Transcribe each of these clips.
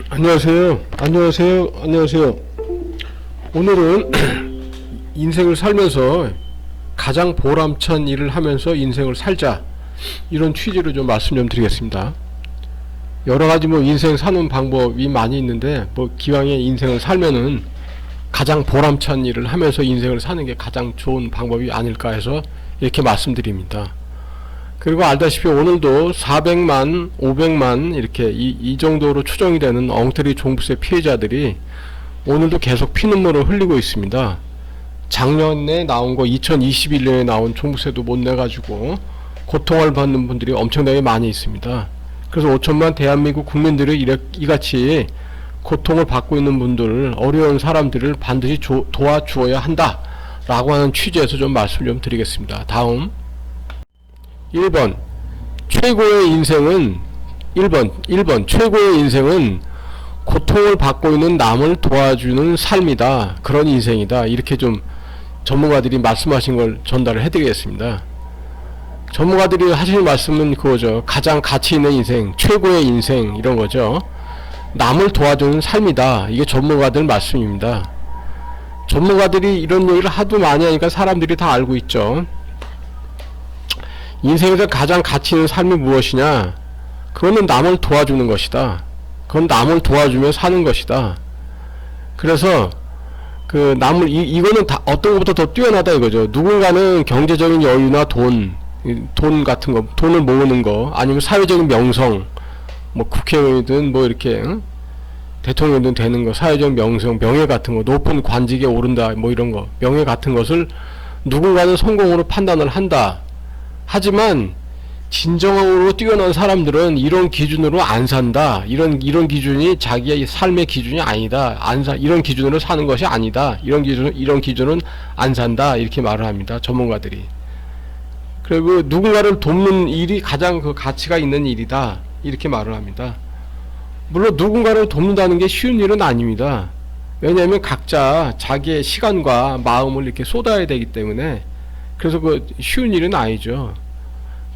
안녕하세요. 안녕하세요. 안녕하세요. 오늘은 인생을 살면서 가장 보람찬 일을 하면서 인생을 살자, 이런 취지로 좀 말씀 좀 드리겠습니다. 여러가지 인생 사는 방법이 많이 있는데 기왕에 인생을 살면은 가장 보람찬 일을 하면서 인생을 사는 게 가장 좋은 방법이 아닐까 해서 이렇게 말씀드립니다. 그리고 알다시피 오늘도 400만, 500만 이렇게 이 정도로 추정이 되는 엉터리 종부세 피해자들이 오늘도 계속 피눈물을 흘리고 있습니다. 작년에 나온 거 2021년에 나온 종부세도 못 내가지고 고통을 받는 분들이 엄청나게 많이 있습니다. 그래서 5천만 대한민국 국민들이 이같이 고통을 받고 있는 분들, 어려운 사람들을 반드시 도와주어야 한다 라고 하는 취지에서 좀 말씀 좀 드리겠습니다. 다음 1번 최고의 인생은 1번 최고의 인생은 고통을 받고 있는 남을 도와주는 삶이다. 그런 인생이다. 이렇게 좀 전문가들이 말씀하신 걸 전달을 해드리겠습니다. 전문가들이 하시는 말씀은 그거죠. 가장 가치 있는 인생, 최고의 인생, 이런 거죠. 남을 도와주는 삶이다. 이게 전문가들 말씀입니다. 전문가들이 이런 얘기를 하도 많이 하니까 사람들이 다 알고 있죠. 인생에서 가장 가치 있는 삶이 무엇이냐? 그거는 남을 도와주는 것이다. 그건 남을 도와주며 사는 것이다. 그래서 그 남을 이거는 다 어떤 것보다 더 뛰어나다 이거죠. 누군가는 경제적인 여유나 돈 같은 거, 돈을 모으는 거, 아니면 사회적인 명성, 국회의원이든 이렇게 대통령이든 되는 거, 사회적 명성, 명예 같은 거, 높은 관직에 오른다, 이런 거, 명예 같은 것을 누군가는 성공으로 판단을 한다. 하지만 진정으로 뛰어난 사람들은 이런 기준으로 안 산다. 이런 기준이 자기의 삶의 기준이 아니다. 이런 기준으로 사는 것이 아니다. 이런 기준은 안 산다. 이렇게 말을 합니다. 전문가들이. 그리고 누군가를 돕는 일이 가장 그 가치가 있는 일이다. 이렇게 말을 합니다. 물론 누군가를 돕는다는 게 쉬운 일은 아닙니다. 왜냐하면 각자 자기의 시간과 마음을 이렇게 쏟아야 되기 때문에, 그래서 그 쉬운 일은 아니죠.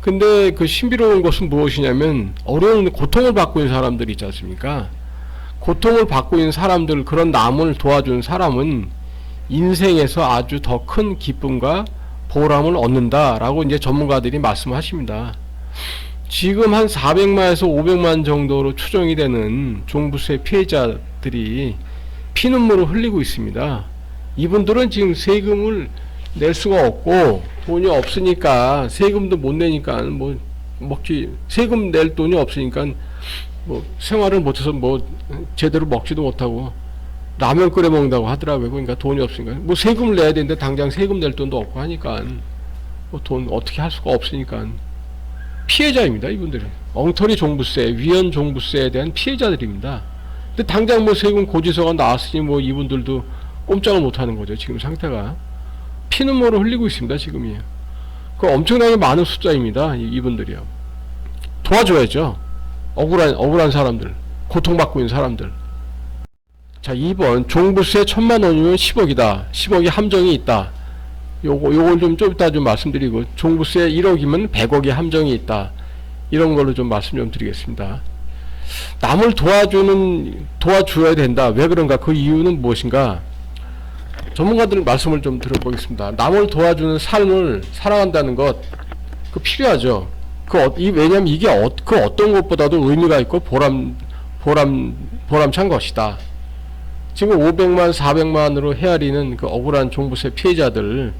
근데 그 신비로운 것은 무엇이냐면, 어려운 고통을 받고 있는 사람들 있지 않습니까? 고통을 받고 있는 사람들, 그런 남을 도와주는 사람은 인생에서 아주 더 큰 기쁨과 보람을 얻는다라고 이제 전문가들이 말씀하십니다. 지금 한 400만에서 500만 정도로 추정이 되는 종부세 피해자들이 피눈물을 흘리고 있습니다. 이분들은 지금 세금을 낼 수가 없고 돈이 없으니까, 세금도 못 내니까 세금 낼 돈이 없으니까 생활을 못해서 제대로 먹지도 못하고 라면 끓여 먹는다고 하더라고요. 그러니까 돈이 없으니까 세금을 내야 되는데 당장 세금 낼 돈도 없고 하니까 돈 어떻게 할 수가 없으니까 피해자입니다. 이분들은 엉터리 종부세, 위헌 종부세에 대한 피해자들입니다. 근데 당장 세금 고지서가 나왔으니 이분들도 꼼짝을 못하는 거죠. 지금 상태가 피눈물을 흘리고 있습니다. 지금이에요. 그 엄청나게 많은 숫자입니다. 이분들이요. 도와줘야죠. 억울한 사람들, 고통받고 있는 사람들. 자, 2번 종부세 1000만 원이면 10억이다. 10억이 함정이 있다. 요걸 좀 이따 좀 말씀드리고, 종부세 1억이면 100억의 함정이 있다. 이런 걸로 좀 말씀 좀 드리겠습니다. 남을 도와줘야 된다. 왜 그런가? 그 이유는 무엇인가? 전문가들 말씀을 좀 들어보겠습니다. 남을 도와주는 삶을 살아간다는 것, 그 필요하죠. 왜냐면 이게 그 어떤 것보다도 의미가 있고 보람찬 것이다. 지금 500만, 400만으로 헤아리는 그 억울한 종부세 피해자들,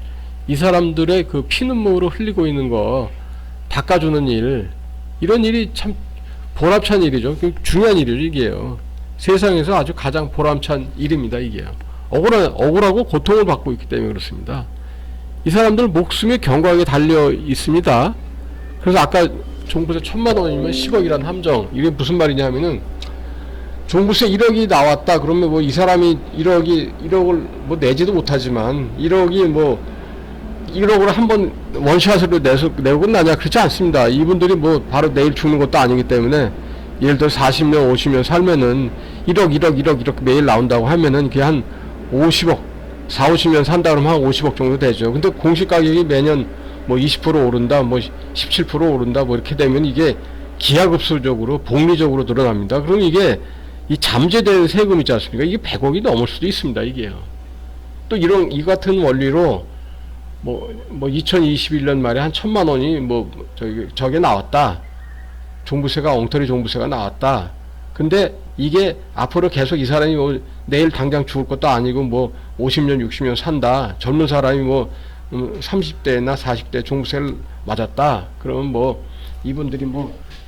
이 사람들의 그 피눈물을 흘리고 있는 거 닦아주는 일, 이런 일이 참 보람찬 일이죠. 중요한 일이죠, 이게요. 세상에서 아주 가장 보람찬 일입니다, 이게요. 억울하고 고통을 받고 있기 때문에 그렇습니다. 이 사람들 목숨이 견고하게 달려 있습니다. 그래서 아까 종부세 1000만 원이면 10억이란 함정, 이게 무슨 말이냐면은, 종부세 1억이 나왔다 그러면 이 사람이 1억을 내지도 못하지만 1억을 한번 원샷으로 내고 끝나냐? 그렇지 않습니다. 이분들이 바로 내일 죽는 것도 아니기 때문에, 예를 들어 40년 50년 살면은 1억 매일 나온다고 하면은 그게 한 50억, 40, 50년 산다 그러면 한 50억 정도 되죠. 근데 공시 가격이 매년 20% 오른다, 17% 오른다, 이렇게 되면 이게 기하급수적으로 복리적으로 늘어납니다. 그럼 이게 이 잠재된 세금 있지 않습니까? 이게 100억이 넘을 수도 있습니다, 이게요. 또 이 같은 원리로, 2021년 말에 한 1,000만 원이, 저게 나왔다. 종부세가, 엉터리 종부세가 나왔다. 근데 이게 앞으로 계속 이 사람이 내일 당장 죽을 것도 아니고 50년, 60년 산다. 젊은 사람이 30대나 40대 종부세를 맞았다. 그러면 이분들이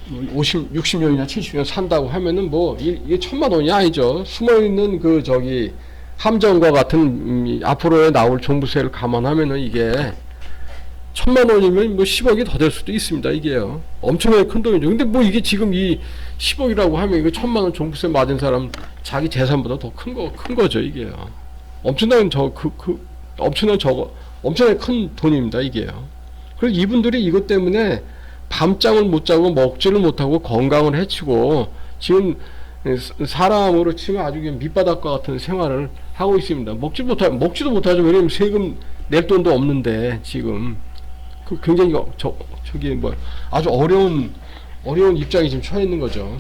60년이나 70년 산다고 하면은 이게 1,000만 원이 아니죠. 숨어있는 함정과 같은 앞으로 나올 종부세를 감안하면은 이게 1,000만 원이면 10억이 더 될 수도 있습니다. 이게요. 엄청나게 큰 돈이죠. 근데 이게 지금 이 10억이라고 하면 이거 1,000만 원 종부세 맞은 사람 자기 재산보다 더 큰 거죠. 이게요. 엄청나게 큰 돈입니다. 이게요. 그래서 이분들이 이것 때문에 밤잠을 못 자고 먹지를 못하고 건강을 해치고 지금 사람으로 치면 아주 밑바닥과 같은 생활을 하고 있습니다. 먹지도 못하죠. 왜냐면 세금 낼 돈도 없는데 지금 굉장히 아주 어려운 입장에 지금 처해 있는 거죠.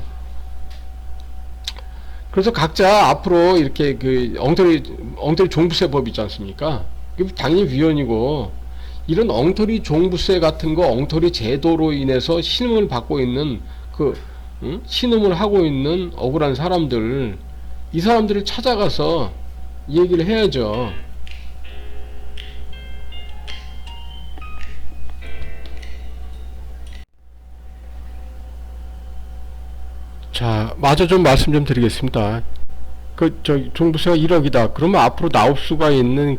그래서 각자 앞으로 이렇게 엉터리 종부세법 있지 않습니까? 당연히 위헌이고, 이런 엉터리 종부세 같은 거, 엉터리 제도로 인해서 신음을 받고 있는 신음을 하고 있는 억울한 사람들, 이 사람들을 찾아가서 얘기를 해야죠. 자, 마저 좀 말씀 좀 드리겠습니다. 종부세가 1억이다. 그러면 앞으로 나올 수가 있는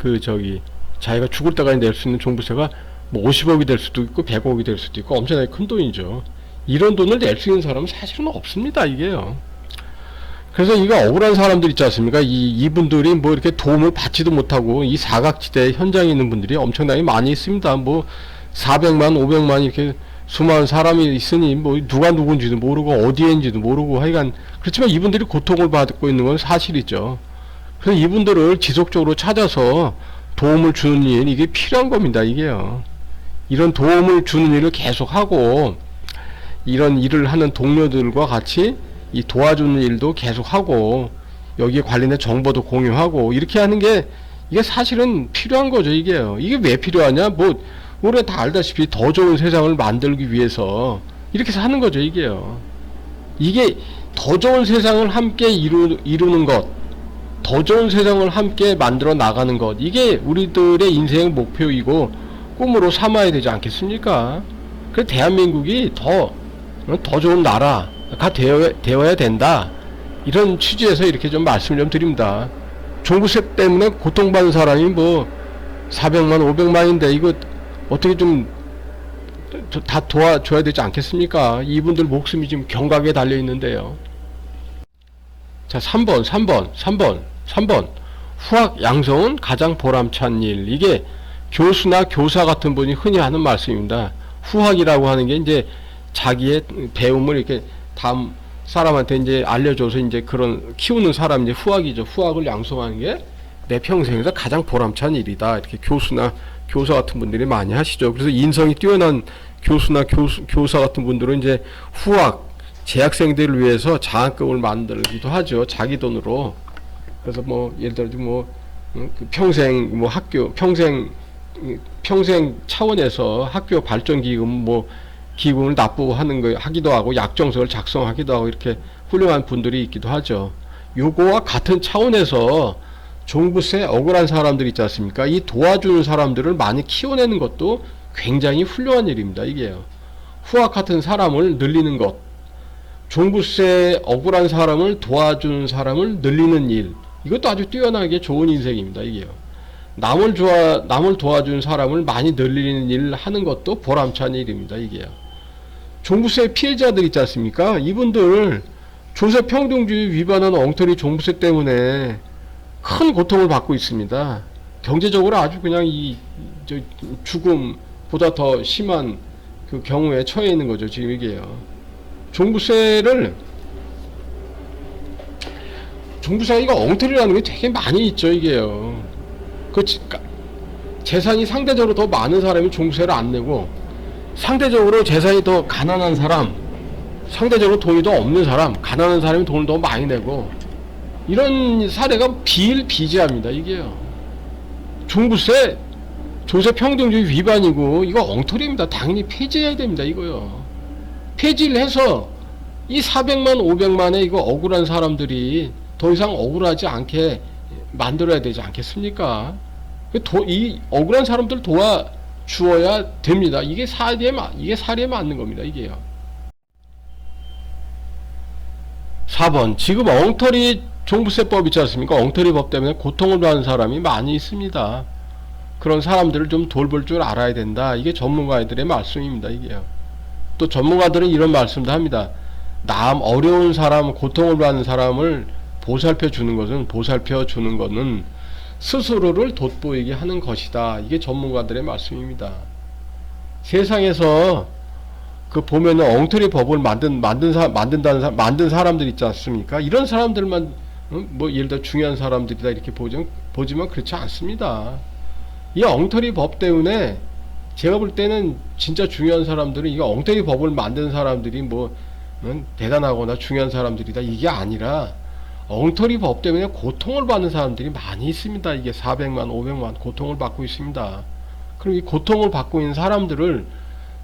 자기가 죽을 때까지 낼 수 있는 종부세가 50억이 될 수도 있고 100억이 될 수도 있고 엄청나게 큰 돈이죠. 이런 돈을 낼 수 있는 사람은 사실은 없습니다. 이게요. 그래서 이거 억울한 사람들 있지 않습니까? 이분들이 이렇게 도움을 받지도 못하고 이 사각지대 현장에 있는 분들이 엄청나게 많이 있습니다. 400만, 500만 이렇게 수많은 사람이 있으니 누가 누군지도 모르고 어디에 있는지도 모르고 하여간 그렇지만 이분들이 고통을 받고 있는 건 사실이죠. 그래서 이분들을 지속적으로 찾아서 도움을 주는 일, 이게 필요한 겁니다. 이게요. 이런 도움을 주는 일을 계속하고 이런 일을 하는 동료들과 같이 이 도와주는 일도 계속하고 여기에 관련된 정보도 공유하고 이렇게 하는 게 이게 사실은 필요한 거죠. 이게요. 이게 왜 필요하냐? 우리가 다 알다시피 더 좋은 세상을 만들기 위해서 이렇게 사는 거죠. 이게요. 이게 더 좋은 세상을 함께 이루는 것, 더 좋은 세상을 함께 만들어 나가는 것, 이게 우리들의 인생 목표이고 꿈으로 삼아야 되지 않겠습니까? 그래서 대한민국이 더 좋은 나라가 되어야 된다. 이런 취지에서 이렇게 좀 말씀을 좀 드립니다. 종부세 때문에 고통받는 사람이 400만, 500만인데 이거 어떻게 다 도와줘야 되지 않겠습니까? 이분들 목숨이 지금 경각에 달려 있는데요. 자, 3번. 후학 양성은 가장 보람찬 일. 이게 교수나 교사 같은 분이 흔히 하는 말씀입니다. 후학이라고 하는 게 이제 자기의 배움을 이렇게 다음 사람한테 이제 알려줘서 이제 그런 키우는 사람이 이제 후학이죠. 후학을 양성하는 게 내 평생에서 가장 보람찬 일이다. 이렇게 교수나 교사 같은 분들이 많이 하시죠. 그래서 인성이 뛰어난 교수나 교사 같은 분들은 이제 후학, 재학생들을 위해서 장학금을 만들기도 하죠. 자기 돈으로. 그래서 예를 들어 평생 평생 차원에서 학교 발전기금 기금을 납부하는 거 하기도 하고 약정서를 작성하기도 하고 이렇게 훌륭한 분들이 있기도 하죠. 요거와 같은 차원에서 종부세 억울한 사람들 있지 않습니까? 이 도와주는 사람들을 많이 키워내는 것도 굉장히 훌륭한 일입니다. 이게요. 후학 같은 사람을 늘리는 것, 종부세 억울한 사람을 도와주는 사람을 늘리는 일, 이것도 아주 뛰어나게 좋은 인생입니다. 이게요. 남을 도와주는 사람을 많이 늘리는 일을 하는 것도 보람찬 일입니다. 이게요. 종부세 피해자들 있지 않습니까? 이분들 조세평등주의 위반하는 엉터리 종부세 때문에 큰 고통을 받고 있습니다. 경제적으로 아주 그냥 죽음보다 더 심한 그 경우에 처해 있는 거죠. 지금 이게요. 종부세가 이거 엉터리라는 게 되게 많이 있죠. 이게요. 재산이 상대적으로 더 많은 사람이 종부세를 안 내고 상대적으로 재산이 더 가난한 사람, 상대적으로 돈이 더 없는 사람, 가난한 사람이 돈을 더 많이 내고, 이런 사례가 비일비재합니다. 이게요. 종부세 조세평등주의 위반이고 이거 엉터리입니다. 당연히 폐지해야 됩니다. 이거요. 폐지를 해서 이 400만 500만에 이거 억울한 사람들이 더 이상 억울하지 않게 만들어야 되지 않겠습니까? 이 억울한 사람들 도와주어야 됩니다. 이게 사례에 맞는 겁니다. 이게요. 4번 지금 엉터리 종부세법 있지 않습니까? 엉터리 법 때문에 고통을 받는 사람이 많이 있습니다. 그런 사람들을 좀 돌볼 줄 알아야 된다. 이게 전문가들의 말씀입니다. 이게요. 또 전문가들은 이런 말씀도 합니다. 어려운 사람, 고통을 받는 사람을 보살펴 주는 것은 스스로를 돋보이게 하는 것이다. 이게 전문가들의 말씀입니다. 세상에서 그 보면은 엉터리 법을 만든 사람들 있지 않습니까? 이런 사람들만 뭐 예를 들어 중요한 사람들이다 이렇게 보지만 그렇지 않습니다. 이 엉터리 법 때문에 제가 볼 때는 진짜 중요한 사람들은 이 엉터리 법을 만든 사람들이 뭐 대단하거나 중요한 사람들이다 이게 아니라 엉터리 법 때문에 고통을 받는 사람들이 많이 있습니다. 이게 400만 500만 고통을 받고 있습니다. 그럼 이 고통을 받고 있는 사람들을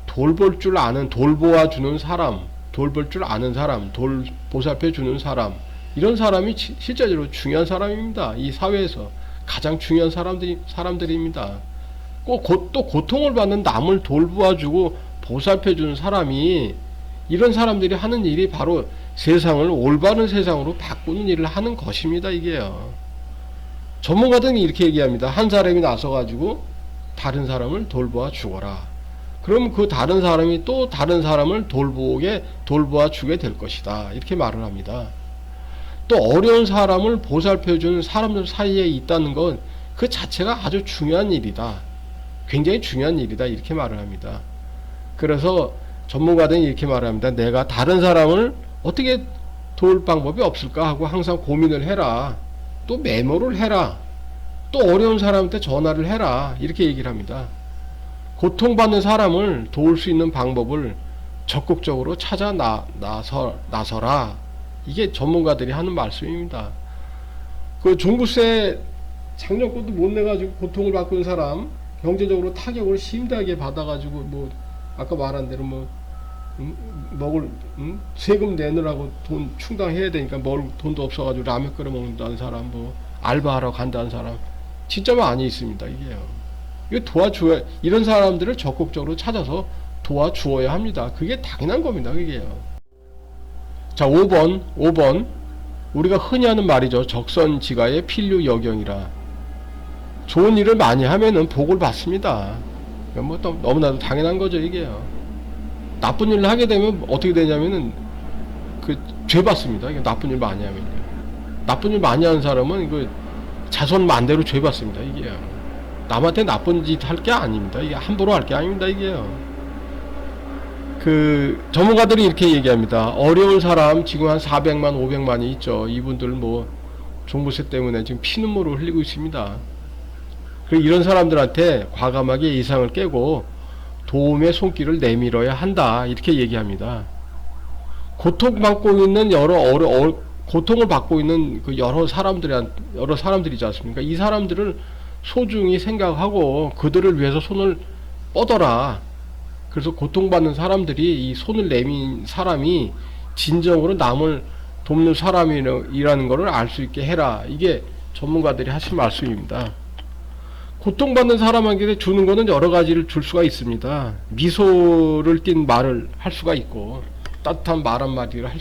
돌볼 줄 아는, 돌보아주는 사람, 보살펴주는 사람, 이런 사람이 실제로 중요한 사람입니다. 이 사회에서 가장 중요한 사람들입니다. 또 고통을 받는 남을 돌보아주고 보살펴주는 사람이, 이런 사람들이 하는 일이 바로 세상을 올바른 세상으로 바꾸는 일을 하는 것입니다. 이게요. 전문가들은 이렇게 얘기합니다. 한 사람이 나서가지고 다른 사람을 돌보아 주거라. 그럼 그 다른 사람이 또 다른 사람을 돌보아 주게 될 것이다. 이렇게 말을 합니다. 또 어려운 사람을 보살펴주는 사람들 사이에 있다는 건 그 자체가 아주 중요한 일이다. 굉장히 중요한 일이다. 이렇게 말을 합니다. 그래서 전문가들은 이렇게 말합니다. 내가 다른 사람을 어떻게 도울 방법이 없을까 하고 항상 고민을 해라. 또 메모를 해라. 또 어려운 사람한테 전화를 해라. 이렇게 얘기를 합니다. 고통받는 사람을 도울 수 있는 방법을 적극적으로 찾아 나서라. 이게 전문가들이 하는 말씀입니다. 그 종부세 작년것도 못 내가지고 고통을 받고 있는 사람, 경제적으로 타격을 심하게 받아가지고 뭐 아까 말한 대로 세금 내느라고 돈 충당해야 되니까 돈도 없어가지고 라면 끓여 먹는다는 사람, 뭐 알바하러 간다는 사람 진짜 많이 있습니다. 이거 이런 사람들을 적극적으로 찾아서 도와주어야 합니다. 그게 당연한 겁니다. 그게요. 자, 5번 우리가 흔히 하는 말이죠. 적선지가의 필류여경이라. 좋은 일을 많이 하면은 복을 받습니다. 뭐 너무나도 당연한 거죠. 이게요. 나쁜 일을 하게 되면 어떻게 되냐면은 죄 받습니다. 나쁜 일 많이 하면요. 나쁜 일 많이 하는 사람은 자손만대로 죄 받습니다. 이게요. 남한테 나쁜 짓 할 게 아닙니다. 이게 함부로 할 게 아닙니다. 이게요. 전문가들이 이렇게 얘기합니다. 어려운 사람 지금 한 400만 500만이 있죠. 이분들 종부세 때문에 지금 피눈물을 흘리고 있습니다. 이런 사람들한테 과감하게 예상을 깨고 도움의 손길을 내밀어야 한다. 이렇게 얘기합니다. 고통을 받고 있는 여러 사람들이지 않습니까? 이 사람들을 소중히 생각하고 그들을 위해서 손을 뻗어라. 그래서 고통받는 사람들이 이 손을 내민 사람이 진정으로 남을 돕는 사람이라는 것을 알 수 있게 해라. 이게 전문가들이 하신 말씀입니다. 고통받는 사람에게 주는 것은 여러 가지를 줄 수가 있습니다. 미소를 띤 말을 할 수가 있고, 따뜻한 말 한마디 할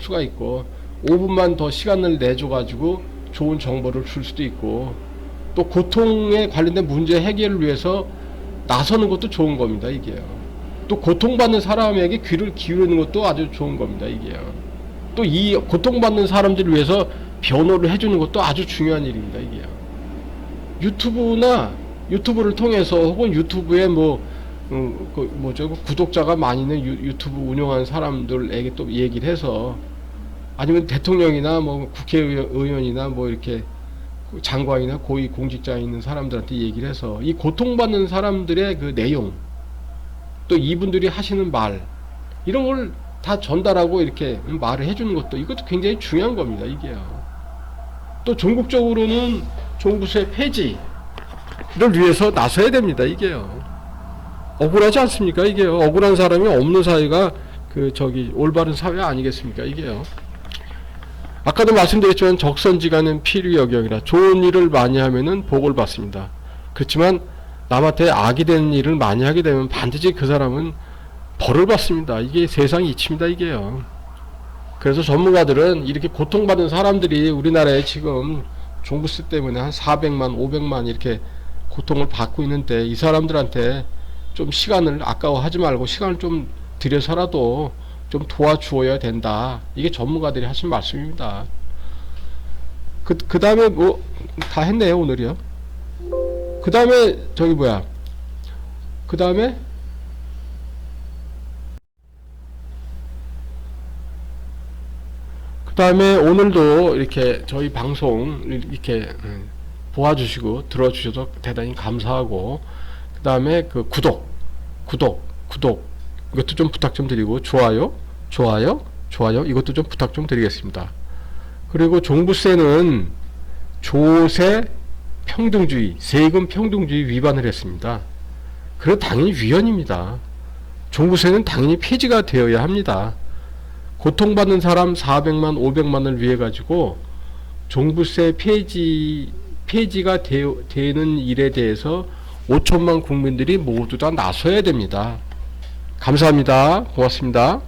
수가 있고, 5분만 더 시간을 내줘가지고 좋은 정보를 줄 수도 있고, 또 고통에 관련된 문제 해결을 위해서 나서는 것도 좋은 겁니다. 이게요. 또 고통받는 사람에게 귀를 기울이는 것도 아주 좋은 겁니다. 이게요. 또 이 고통받는 사람들을 위해서 변호를 해주는 것도 아주 중요한 일입니다. 이게요. 유튜브를 통해서 혹은 유튜브에 구독자가 많이 있는 유튜브 운영하는 사람들에게 또 얘기를 해서, 아니면 대통령이나 국회의원이나 이렇게 장관이나 고위 공직자에 있는 사람들한테 얘기를 해서 이 고통받는 사람들의 내용, 또 이분들이 하시는 말, 이런 걸 다 전달하고 이렇게 말을 해주는 것도 이것도 굉장히 중요한 겁니다. 이게요. 또 전국적으로는 종부세 폐지를 위해서 나서야 됩니다. 이게요. 억울하지 않습니까? 이게요. 억울한 사람이 없는 사회가 올바른 사회 아니겠습니까? 이게요. 아까도 말씀드렸지만 적선지간은 필요역경이라 좋은 일을 많이 하면은 복을 받습니다. 그렇지만 남한테 악이 되는 일을 많이 하게 되면 반드시 그 사람은 벌을 받습니다. 이게 세상 이치입니다. 이게요. 그래서 전문가들은 이렇게 고통받은 사람들이 우리나라에 지금 종부세 때문에 한 400만, 500만 이렇게 고통을 받고 있는데 이 사람들한테 좀 시간을 아까워하지 말고 시간을 좀 들여서라도 좀 도와주어야 된다. 이게 전문가들이 하신 말씀입니다. 그 다음에 뭐 다 했네요. 오늘이요. 그 다음에 그 다음에 오늘도 이렇게 저희 방송 이렇게 보아주시고 들어주셔서 대단히 감사하고, 그 다음에 그 구독 이것도 좀 부탁 좀 드리고, 좋아요 이것도 좀 부탁 좀 드리겠습니다. 그리고 종부세는 조세 평등주의, 세금 평등주의 위반을 했습니다. 그래서 당연히 위헌입니다. 종부세는 당연히 폐지가 되어야 합니다. 고통받는 사람 400만, 500만을 위해 가지고 종부세 폐지가 되는 일에 대해서 5천만 국민들이 모두 다 나서야 됩니다. 감사합니다. 고맙습니다.